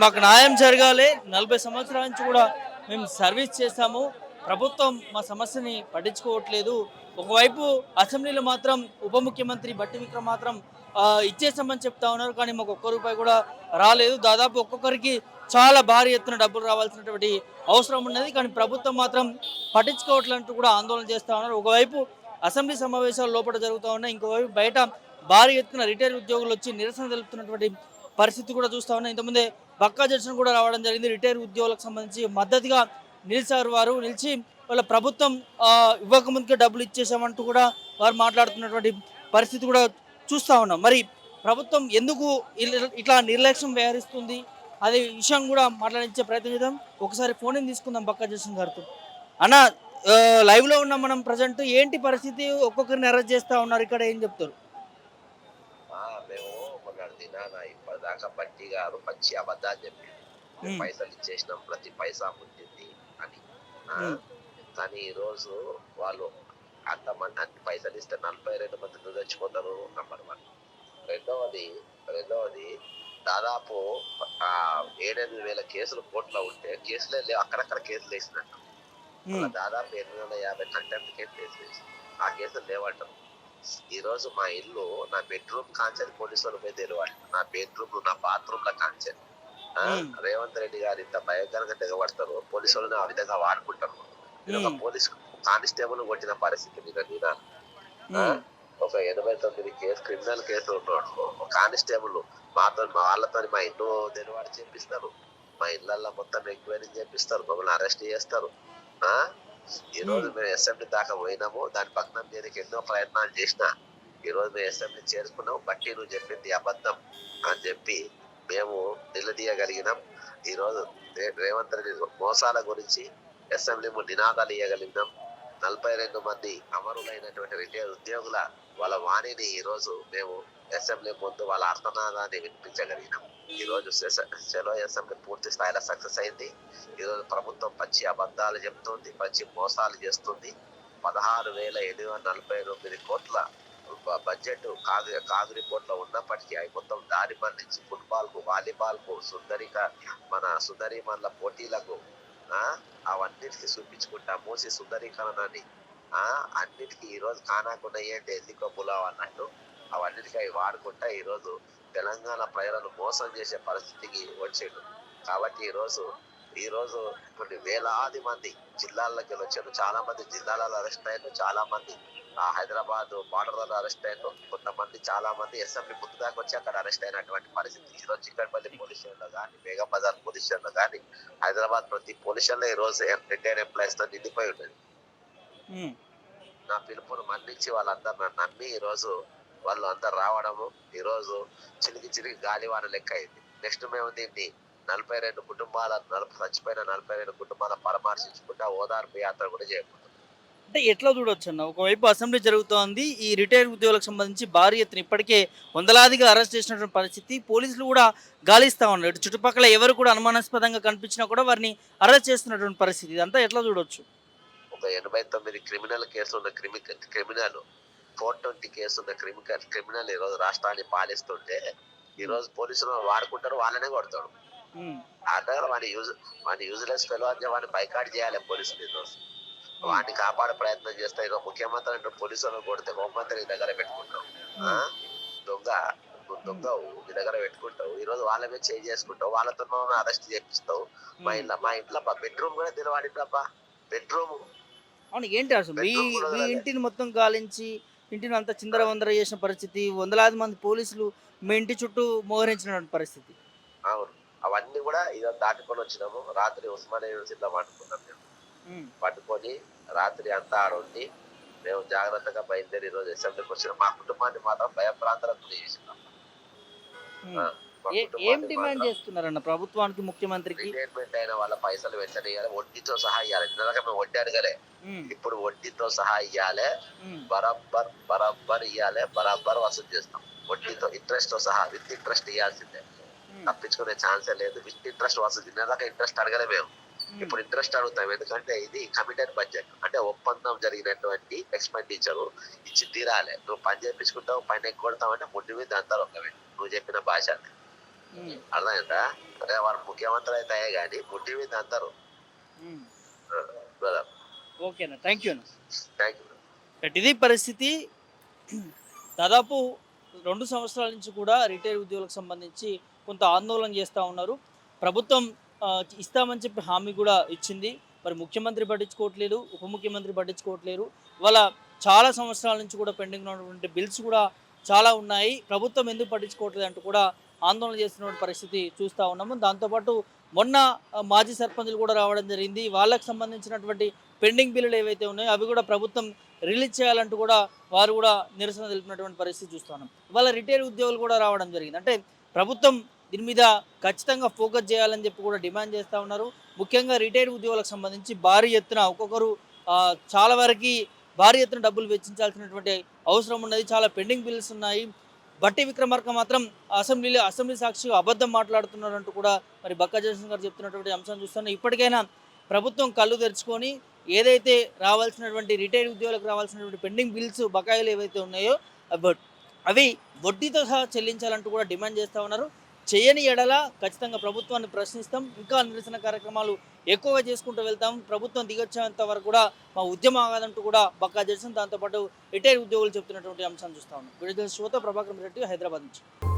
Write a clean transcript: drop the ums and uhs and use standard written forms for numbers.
మాకు న్యాయం జరగాలి. 40 సంవత్సరాల నుంచి కూడా మేము సర్వీస్ చేశాము. ప్రభుత్వం మా సమస్యని పట్టించుకోవట్లేదు. ఒకవైపు అసెంబ్లీలో మాత్రం ఉప ముఖ్యమంత్రి బట్టి విక్రమ్ మాత్రం ఇచ్చేసామని చెప్తా ఉన్నారు. కానీ మాకు ఒక్క రూపాయి కూడా రాలేదు. దాదాపు ఒక్కొక్కరికి చాలా భారీ ఎత్తున డబ్బులు రావాల్సినటువంటి అవసరం ఉన్నది. కానీ ప్రభుత్వం మాత్రం పట్టించుకోవట్లంటూ కూడా ఆందోళన చేస్తా ఉన్నారు. ఒకవైపు అసెంబ్లీ సమావేశాలు లోపల జరుగుతూ ఉన్నాయి. ఇంకోవైపు బయట భారీ ఎత్తున రిటైర్ ఉద్యోగులు వచ్చి నిరసన తెలుపుతున్నటువంటి పరిస్థితి కూడా చూస్తా ఉన్నాం. ఇంతకుముందే బక్కా జడ్సన్ కూడా రావడం జరిగింది. రిటైర్ ఉద్యోగులకు సంబంధించి మద్దతుగా నిలిచారు. వారు నిలిచి వాళ్ళ ప్రభుత్వం ఇవ్వకముందుకే డబ్బులు ఇచ్చేసామంటూ కూడా వారు మాట్లాడుతున్నటువంటి పరిస్థితి కూడా చూస్తూ ఉన్నాం. మరి ప్రభుత్వం ఎందుకు ఇట్లా నిర్లక్ష్యం వ్యవహరిస్తుంది అదే విషయం కూడా మాట్లాడించే ప్రయత్నం చేద్దాం. ఒకసారి ఫోన్ ఇన్ తీసుకుందాం బక్కా జడ్సన్ గారితో. అన్న, లైవ్లో ఉన్నాం మనం ప్రజెంట్. ఏంటి పరిస్థితి? ఒక్కొక్కరిని అరెస్ట్ చేస్తూ ఉన్నారు. ఇక్కడ ఏం చెప్తారు? మేము మొన్నటి దినాన ఇప్పటిదాకా బట్టి గారు పచ్చి అబద్ధాలు చెప్పిండు. మేము ఉమ్, పైసలు ఇచ్చేసినాం, ప్రతి పైసా పుట్టింది అని. ఆ, ఉమ్, కానీ ఈరోజు వాళ్ళు అంతమంది అన్ని పైసలు ఇస్తే 42 మంది ఎందుకు తెచ్చుకుంటారు? నంబర్ 1. రెండవది రెండవది దాదాపు 7-8 వేల కేసులు కోర్టులో ఉంటే కేసులే లేవు, అక్కడక్కడ కేసులు వేసినట్టు. మళ్ళీ ఉమ్, దాదాపు 850 కంటెంప్ట్ కేసులు వేసి ఆ కేసులు లేవంటారు. ఈ రోజు మా ఇల్లు, నా బెడ్రూమ్ కాంచెని పోలీసు వాళ్ళు పోయి తెలియాలి. నా బెడ్రూమ్, నా బాత్రూమ్ లో కాంచెని. ఉమ్, రేవంత్ రెడ్డి గారు ఇంత భయంకరంగా తెగబడతారు, పోలీసు వాళ్ళని ఆ విధంగా వాడుకుంటారు. నేను ఒక ఉమ్, పోలీస్ కానిస్టేబుల్ కొట్టిన పరిస్థితి మీద ఆ, ఉమ్, ఒక 89 క్రిమినల్ కేసులు ఉన్నాడు ఒక కానిస్టేబుల్. మా వాళ్ళతో మా ఇల్లు తెలివాడు చేపిస్తారు, మా ఇళ్ళల్లో మొత్తం ఎంక్వైరీ చేపిస్తారు, మమ్మల్ని అరెస్ట్ చేస్తారు. ఆ ఈ రోజు ఉమ్, మేము అసెంబ్లీ దాకా పోయినాము, దాని భగ్నం చేయడానికి ఎన్నో ప్రయత్నాలు చేసినా ఈ రోజు మేము అసెంబ్లీ చేరుకున్నాం. బట్టి నువ్వు చెప్పింది అబద్ధం అని చెప్పి మేము నిలదీయగలిగినాం. ఈ రోజు రేవంత్ రెడ్డి మోసాల గురించి అసెంబ్లీ నినాదాలు ఇవ్వగలిగినాం. 42 మంది అమరులైనటువంటి రిటైర్ ఉద్యోగుల వాళ్ళ వాణిని ఈ రోజు మేము అసెంబ్లీ ముందు వాళ్ళ అర్థనాదాన్ని వినిపించగలిగినాం. ఈ రోజు చలో అసెంబ్లీ పూర్తి స్థాయిలో సక్సెస్ అయింది. ఈ రోజు ప్రభుత్వం పచ్చి అబద్ధాలు చెప్తుంది, పచ్చి మోసాలు చేస్తుంది. 16,749 కోట్ల బడ్జెట్ కాగు రిపోర్ట్ లో ఉన్నప్పటికీ అవి మొత్తం దారి మళ్లించి ఫుట్బాల్ కు, వాలీబాల్ కు, మన సుందరిమన్ల పోటీలకు, ఆ అవన్నిటికీ చూపించుకుంటా మూసి సుందరీకరణని అన్నిటికీ ఈ రోజు కానాకుండా ఏంటి ఎల్లికో పులావ్ అన్నట్టు అవన్నిటికీ అవి వాడుకుంటా ఈ రోజు తెలంగాణ ప్రజలను మోసం చేసే పరిస్థితికి వచ్చిండు. కాబట్టి ఈ రోజు కొన్ని వేలాది మంది జిల్లాల్లోకి వచ్చారు. చాలా మంది జిల్లాలలో అరెస్ట్ అయ్యారు, చాలా మంది హైదరాబాద్ బార్డర్లలో అరెస్ట్ అయ్యారు, కొంతమంది చాలా మంది అసెంబ్లీ ముందు దాకా వచ్చి అక్కడ అరెస్ట్ అయినటువంటి పరిస్థితి. ఈ రోజు చిక్కడపల్లి పోలీస్ స్టేషన్ లో కానీ, బేగం బజార్ పోలీస్ స్టేషన్ లో కానీ, హైదరాబాద్ ప్రతి పోలీస్ స్టేషన్ లో ఈ రోజు రిటైర్ ఎంప్లాయీస్ తో నిండిపోయి ఉన్నది. ఉమ్. నా పిలుపును మన్నించి వాళ్ళందరూ నన్ను నమ్మి ఈ రోజు వాళ్ళు అందరు రావడము ఈ రోజు చిరిగి గాలివాన లెక్క అయింది. నెక్స్ట్ మేము దీన్ని 42 కుటుంబాల చచ్చిపోయిన 42 కుటుంబాల పరామర్శించుకుంటా ఓదార్పు యాత్ర కూడా చేయబోతున్నాం. అంటే ఎట్లా చూడొచ్చు అన్న? ఒకవైపు అసెంబ్లీ జరుగుతోంది. ఈ రిటైర్ ఉద్యోగులకు సంబంధించి భారీ ఎత్తున ఇప్పటికే వందలాదిగా అరెస్ట్ చేసినటువంటి పరిస్థితి. పోలీసులు కూడా గాలిస్తా ఉన్నారు. ఇటు చుట్టుపక్కల ఎవరు కూడా అనుమానాస్పదంగా కనిపించినా కూడా వారిని అరెస్ట్ చేస్తున్నటువంటి పరిస్థితి. ఇదంతా ఎట్లా చూడొచ్చు? ఒక 89 క్రిమినల్ కేసులు ఉన్న క్రిమినల్ 420 కేసు ఉన్న క్రిమినల్ ఈ రోజు రాష్ట్రాన్ని పాలిస్తుంటే ఈ ఉమ్, రోజు పోలీసులు వాడుకుంటారు, వాళ్ళనే కొడతాడు. ఉమ్, అంటే వాడిని యూజ్లెస్ ఫెలో అని వాడిని బైకాట్ చేయాలి పోలీసులు. ఈ రోజు ఉమ్, వాడిని కాపాడే ప్రయత్నం చేస్తే ఈరోజు ముఖ్యమంత్రి అంటే పోలీసులను కొడితే హోంమంత్రి నీ దగ్గర పెట్టుకుంటావు. ఆ ఉమ్, దొంగ, నువ్వు ఉమ్, దొంగవు, నీ దగ్గర పెట్టుకుంటావు. ఈ రోజు వాళ్ళ మీద చేంజ్ చేసుకుంటావు, వాళ్ళతో అరెస్ట్ చేపిస్తావు. ఉమ్. మా ఇంట్లో బెడ్రూమ్ కూడా తెలివాడిందబ్బా. బెడ్రూమ్ అవును. ఏంటి అసలు మీ బెడ్రూమ్ కూడా మీ వదలలే. ఇంటిని మొత్తం గాలించి ఇంటిని అంతా చిందరవందర చేసిన పరిస్థితి. వందలాది మంది పోలీసులు మీ ఇంటి చుట్టూ మోహరించినటువంటి పరిస్థితి. అవును, అవన్నీ కూడా ఇదో దాటుకొని వచ్చినాము. రాత్రి ఉస్మానియా యూనివర్సిటీలో పట్టుకున్నాం మేము. ఉమ్, పట్టుకొని రాత్రి అంతా ఆడుండి మేము జాగ్రత్తగా బయలుదేరి ఈ రోజు అసెంబ్లీకి వచ్చినాం. మా కుటుంబాన్ని మాత్రం భయప్రాంతాలకు గురి చేసినాం. ఉమ్. మా ఏం కుటుంబాన్ని డిమాండ్ మాత్రం చేస్తున్నారన్న ప్రభుత్వానికి, ముఖ్యమంత్రికి? రిటైర్మెంట్ అయిన వాళ్ళ పైసలు వెంటనే ఇవ్వాలి, వడ్డీతో సహా ఇవ్వాలి. ఇంతదాకా మేము వడ్డీ అడగలే, ఉమ్, ఇప్పుడు వడ్డీతో సహా ఇవ్వాలి. ఉమ్, బరాబర్ ఇవ్వాలి, బరాబర్ వసూలు చేస్తాం. వడ్డీతో ఇంట్రెస్ట్ తో సహా విత్ ఇంట్రెస్ట్ ఇవ్వాల్సిందే, ఉమ్, తప్పించుకునే ఛాన్సే లేదు. విత్ ఇంట్రెస్ట్ వసూలు. తినేదాకా ఇంట్రెస్ట్ అడగలే మేము, ఉమ్, ఇప్పుడు ఇంట్రెస్ట్ అడుగుతాం. ఎందుకంటే ఇది కమిటెడ్ బడ్జెట్, అంటే ఒప్పందం జరిగినటువంటి ఎక్స్పెండిచర్ ఇచ్చి తీరాలి. నువ్వు పని చేయించుకుంటావు, పని ఎగ్గొడతావు అంటే ముడ్డి మీద అంటారు. ఒకవేళ నువ్వు చెప్పిన భాష ఉమ్, అర్థమైందా? అంటే వాడు ముఖ్యమంత్రి అయితే కానీ ముట్టి మీద అందరు. ఉమ్. బ్రదర్, ఓకేనా, థ్యాంక్ యూ అన్న. Thank you. బట్ ఇది పరిస్థితి. దాదాపు 2 సంవత్సరాల నుంచి కూడా రిటైర్ ఉద్యోగులకు సంబంధించి కొంత ఆందోళన చేస్తూ ఉన్నారు. ప్రభుత్వం ఇస్తామని చెప్పి హామీ కూడా ఇచ్చింది. మరి ముఖ్యమంత్రి పట్టించుకోవట్లేదు, ఉప ముఖ్యమంత్రి పట్టించుకోవట్లేరు. ఇవాళ చాలా సంవత్సరాల నుంచి కూడా పెండింగ్లో ఉన్నటువంటి బిల్స్ కూడా చాలా ఉన్నాయి. ప్రభుత్వం ఎందుకు పట్టించుకోవట్లేదు అంటూ కూడా ఆందోళన చేస్తున్న పరిస్థితి చూస్తూ ఉన్నాము. దాంతోపాటు మొన్న మాజీ సర్పంచులు కూడా రావడం జరిగింది. వాళ్ళకి సంబంధించినటువంటి పెండింగ్ బిల్లులు ఏవైతే ఉన్నాయో అవి కూడా ప్రభుత్వం రిలీజ్ చేయాలంటూ కూడా వారు కూడా నిరసన తెలిపినటువంటి పరిస్థితి చూస్తున్నాం. ఇవాళ రిటైర్ ఉద్యోగులు కూడా రావడం జరిగింది. అంటే ప్రభుత్వం దీని మీద ఖచ్చితంగా ఫోకస్ చేయాలని చెప్పి కూడా డిమాండ్ చేస్తూ ఉన్నారు. ముఖ్యంగా రిటైర్ ఉద్యోగులకు సంబంధించి భారీ ఎత్తున ఒక్కొక్కరు చాలా వరకు భారీ ఎత్తున డబ్బులు వెచ్చించాల్సినటువంటి అవసరం ఉన్నది. చాలా పెండింగ్ బిల్స్ ఉన్నాయి. బట్టి విక్రమార్క మాత్రం అసెంబ్లీ సాక్షిగా అబద్ధం మాట్లాడుతున్నారంటూ కూడా మరి బక్కా జయసింగ్ గారు చెప్తున్నటువంటి అంశం చూస్తున్నాం. ఇప్పటికైనా ప్రభుత్వం కళ్ళు తెరుచుకొని ఏదైతే రావాల్సినటువంటి రిటైర్ ఉద్యోగులకు రావాల్సినటువంటి పెండింగ్ బిల్స్ బకాయిలు ఏవైతే ఉన్నాయో అవి వడ్డీతో సహా చెల్లించాలంటూ కూడా డిమాండ్ చేస్తూ ఉన్నారు. చేయని ఎడల ఖచ్చితంగా ప్రభుత్వాన్ని ప్రశ్నిస్తాం, ఇంకా నిరసన కార్యక్రమాలు ఎక్కువగా చేసుకుంటూ వెళ్తాం, ప్రభుత్వం దిగొచ్చేంత వరకు కూడా మా ఉద్యమం ఆగాదంటూ కూడా బక్కా జయసింగ్, దాంతోపాటు రిటైర్ ఉద్యోగులు చెప్తున్నటువంటి అంశాన్ని చూస్తూ ఉన్నాం. విడుదల శ్రోత ప్రభాకర్ రెడ్డి, హైదరాబాద్ నుంచి.